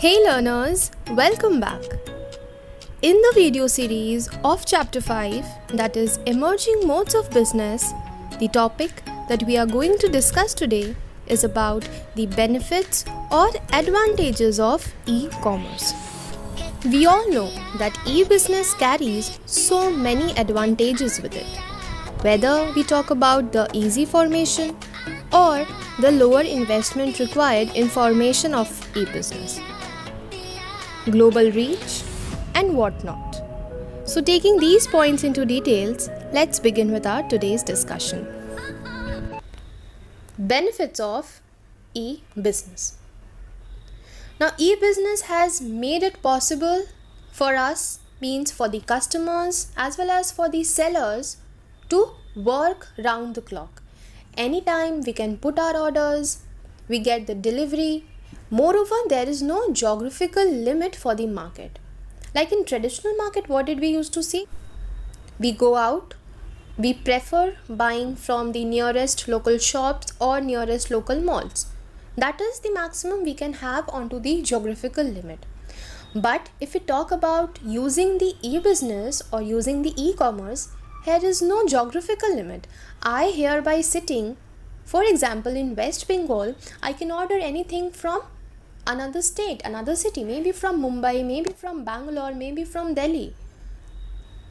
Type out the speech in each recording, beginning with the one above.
Hey learners, welcome back. In the video series of Chapter 5, that is Emerging Modes of Business, the topic that we are going to discuss today is about the benefits or advantages of e-commerce. We all know that e-business carries so many advantages with it. Whether we talk about the easy formation or the lower investment required in formation of e-business, global reach, and whatnot. So taking these points into details, let's begin with our today's discussion. Benefits of e-business. Now e-business has made it possible for us, means for the customers as well as for the sellers, to work round the clock. Anytime we can put our orders, we get the delivery. Moreover, there is no geographical limit for the market. Like in traditional market, what did we used to see? We go out, we prefer buying from the nearest local shops or nearest local malls. That is the maximum we can have onto the geographical limit. But if we talk about using the e-business or using the e-commerce, here is no geographical limit. I hereby sitting, for example, in West Bengal, I can order anything from another state, another city, maybe from Mumbai, maybe from Bangalore, maybe from Delhi.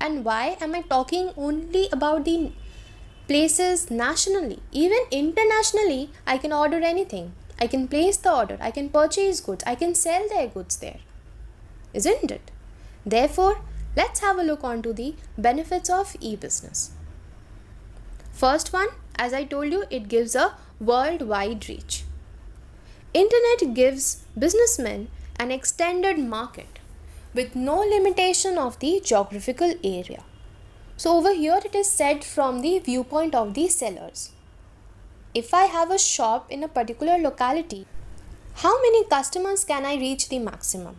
And why am I talking only about the places nationally? Even internationally, I can order anything. I can place the order, I can purchase goods, I can sell their goods there. Isn't it? Therefore, let's have a look onto the benefits of e-business. First one, as I told you, it gives a worldwide reach. Internet gives businessmen an extended market with no limitation of the geographical area. So over here it is said from the viewpoint of the sellers. If I have a shop in a particular locality, how many customers can I reach the maximum?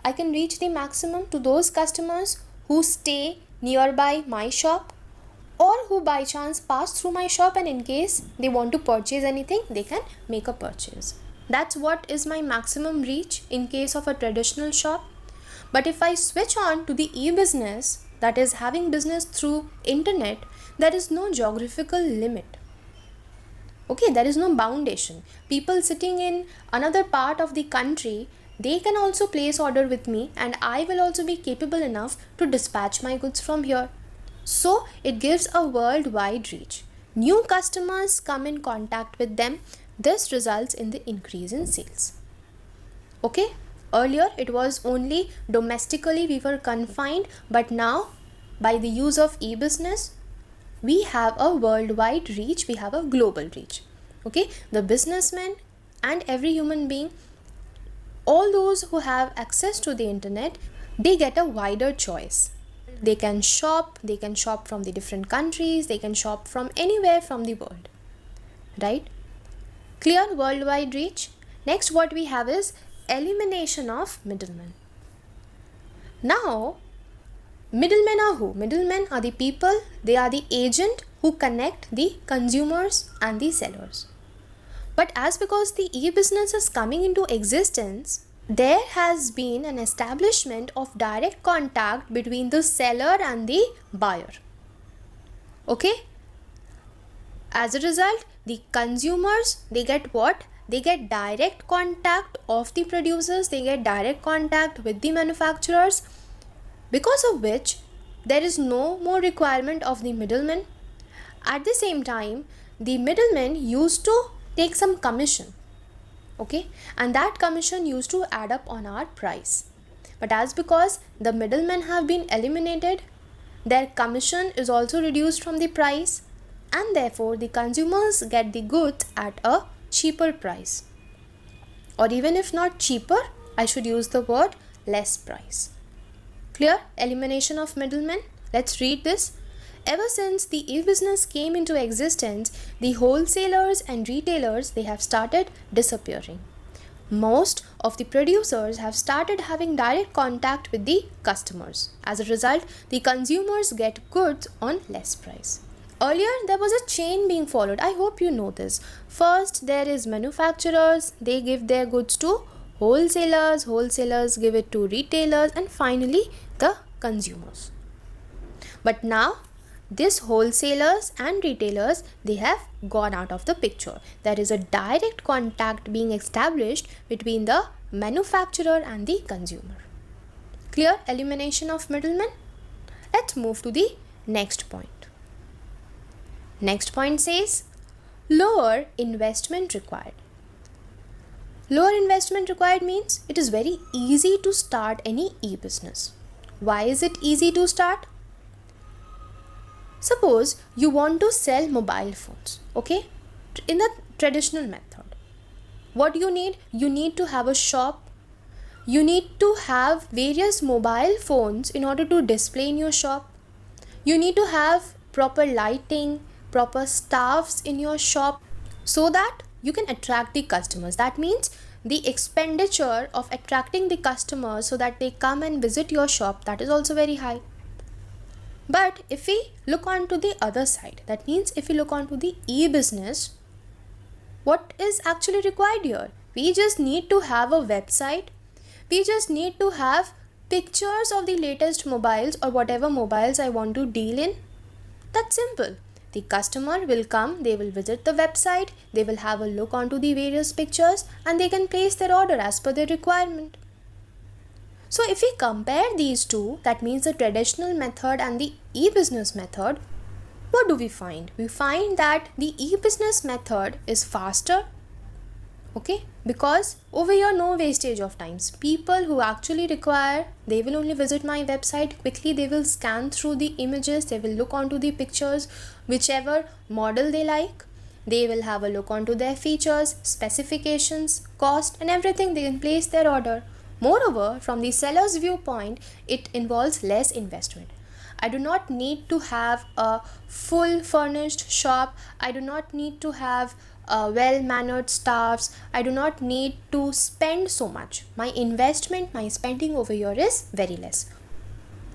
I can reach the maximum to those customers who stay nearby my shop or who by chance pass through my shop, and in case they want to purchase anything, they can make a purchase. That's what is my maximum reach in case of a traditional shop. But if I switch on to the e-business, that is having business through internet, there is no geographical limit. Okay, there is no boundation. People sitting in another part of the country, they can also place order with me, and I will also be capable enough to dispatch my goods from here. So it gives a worldwide reach. New customers come in contact with them. This results in the increase in sales. Okay, earlier it was only domestically we were confined, but now by the use of e-business, we have a worldwide reach, we have a global reach. Okay, the businessmen and every human being, all those who have access to the internet, they get a wider choice. They can shop from the different countries, they can shop from anywhere from the world, right? Clear worldwide reach. Next, what we have is elimination of middlemen. Now, middlemen are who? Middlemen are the people, they are the agent who connect the consumers and the sellers. But as because the e-business is coming into existence, there has been an establishment of direct contact between the seller and the buyer. Okay? As a result, the consumers, they get what? They get direct contact of the producers, they get direct contact with the manufacturers, because of which there is no more requirement of the middleman. At the same time, the middleman used to take some commission. Okay, and that commission used to add up on our price. But as because the middlemen have been eliminated, their commission is also reduced from the price, and therefore the consumers get the goods at a cheaper price. Or even if not cheaper, I should use the word less price. Clear? Elimination of middlemen. Let's read this. Ever since the e-business came into existence, the wholesalers and retailers, they have started disappearing. Most of the producers have started having direct contact with the customers. As a result, the consumers get goods on less price. Earlier, there was a chain being followed. I hope you know this. First, there is manufacturers. They give their goods to wholesalers give it to retailers, and finally the consumers. But now these wholesalers and retailers, they have gone out of the picture. There is a direct contact being established between the manufacturer and the consumer. Clear? Elimination of middlemen. Let's move to the next point. Next point says lower investment required. Lower investment required means it is very easy to start any e-business. Why is it easy to start? Suppose you want to sell mobile phones, okay, in the traditional method. What do you need? You need to have a shop. You need to have various mobile phones in order to display in your shop. You need to have proper lighting, proper staffs in your shop so that you can attract the customers. That means the expenditure of attracting the customers so that they come and visit your shop, that is also very high. But if we look on to the other side, that means if we look on to the e-business, what is actually required here? We just need to have a website. We just need to have pictures of the latest mobiles or whatever mobiles I want to deal in. That's simple. The customer will come, they will visit the website, they will have a look onto the various pictures, and they can place their order as per their requirement. So if we compare these two, that means the traditional method and the e-business method, what do we find? We find that the e-business method is faster, okay, because over here no wastage of times. People who actually require, they will only visit my website quickly, they will scan through the images, they will look onto the pictures, whichever model they like, they will have a look onto their features, specifications, cost, and everything. They can place their order. Moreover, from the seller's viewpoint, it involves less investment. I do not need to have a full furnished shop. I do not need to have well-mannered staffs. I do not need to spend so much. My investment, my spending over here is very less.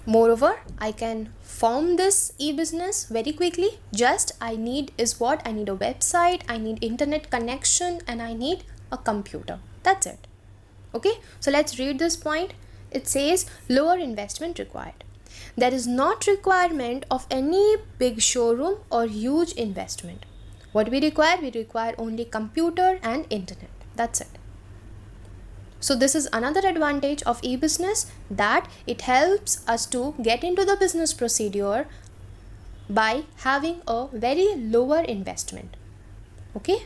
Moreover, I can form this e-business very quickly. Just I need is what? I need a website, I need internet connection, and I need a computer. That's it. Okay, so let's read this point. It says lower investment required. There is not requirement of any big showroom or huge investment. What we require? We require only computer and internet. That's it. So this is another advantage of e-business, that it helps us to get into the business procedure by having a very lower investment. Okay.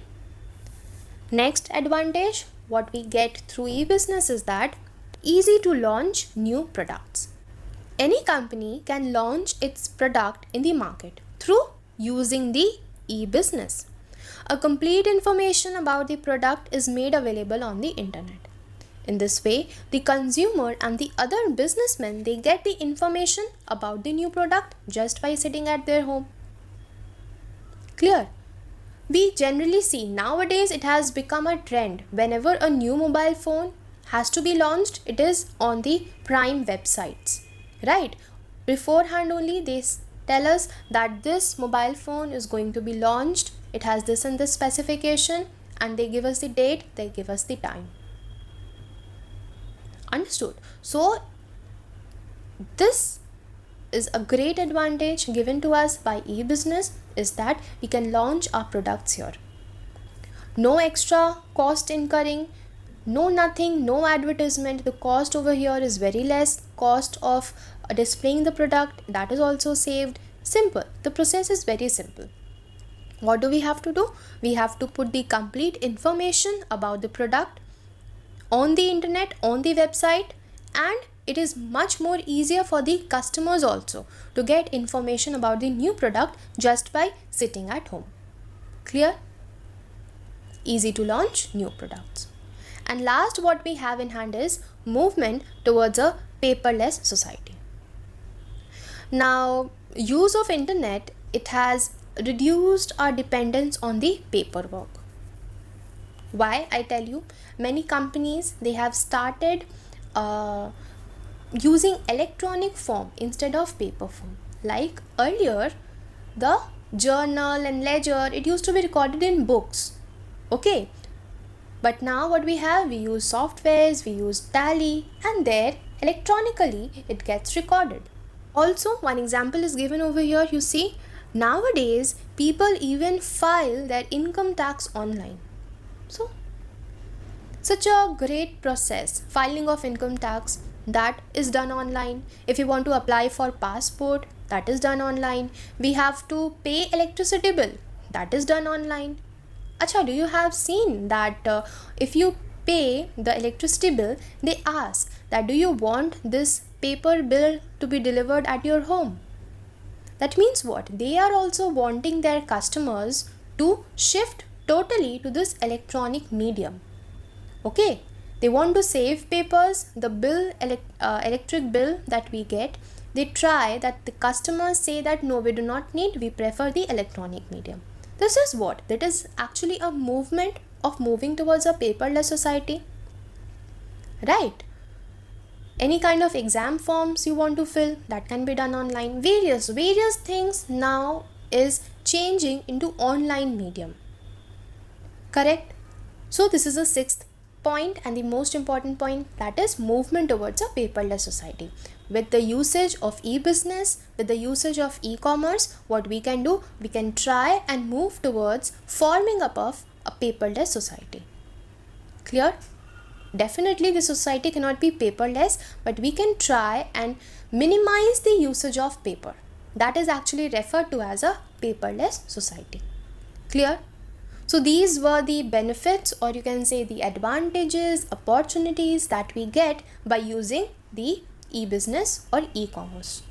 Next advantage, what we get through e-business is that easy to launch new products. Any company can launch its product in the market through using the e-business. A complete information about the product is made available on the internet. In this way, the consumer and the other businessmen, they get the information about the new product just by sitting at their home. Clear? We generally see nowadays it has become a trend. Whenever a new mobile phone has to be launched, it is on the prime websites, right? Beforehand only they tell us that this mobile phone is going to be launched. It has this and this specification, and they give us the date, they give us the time. Understood? So this is a great advantage given to us by e-business, is that we can launch our products here. No extra cost incurring, no nothing, no advertisement. The cost over here is very less. Cost of displaying the product, that is also saved. Simple. The process is very simple. What do we have to do? We have to put the complete information about the product on the internet, on the website, and it is much more easier for the customers also to get information about the new product just by sitting at home. Clear? Easy to launch new products. And last, what we have in hand is movement towards a paperless society. Now, use of internet, it has reduced our dependence on the paperwork. Why? I tell you, many companies, they have started using electronic form instead of paper form. Like earlier, the journal and ledger, it used to be recorded in books. Okay, But now what we have, we use softwares, we use Tally, and there electronically it gets recorded. Also, one example is given over here. You see, nowadays people even file their income tax online. So such a great process, filing of income tax, that is done online. If you want to apply for passport, that is done online. We have to pay electricity bill, that is done online. Acha, do you have seen that if you pay the electricity bill, they ask that do you want this paper bill to be delivered at your home? That means what? They are also wanting their customers to shift totally to this electronic medium. Okay, they want to save papers, the electric bill that we get. They try that the customers say that no, we do not need, we prefer the electronic medium. This is what? That is actually a movement of moving towards a paperless society. Right? Any kind of exam forms you want to fill, that can be done online. Various things now is changing into online medium. Correct? So this is the sixth point and the most important point, that is movement towards a paperless society. With the usage of e-business, with the usage of e-commerce, what we can do, we can try and move towards forming up of a paperless society. Clear? Definitely the society cannot be paperless, but we can try and minimize the usage of paper. That is actually referred to as a paperless society. Clear? So these were the benefits, or you can say the advantages, opportunities that we get by using the e-business or e-commerce.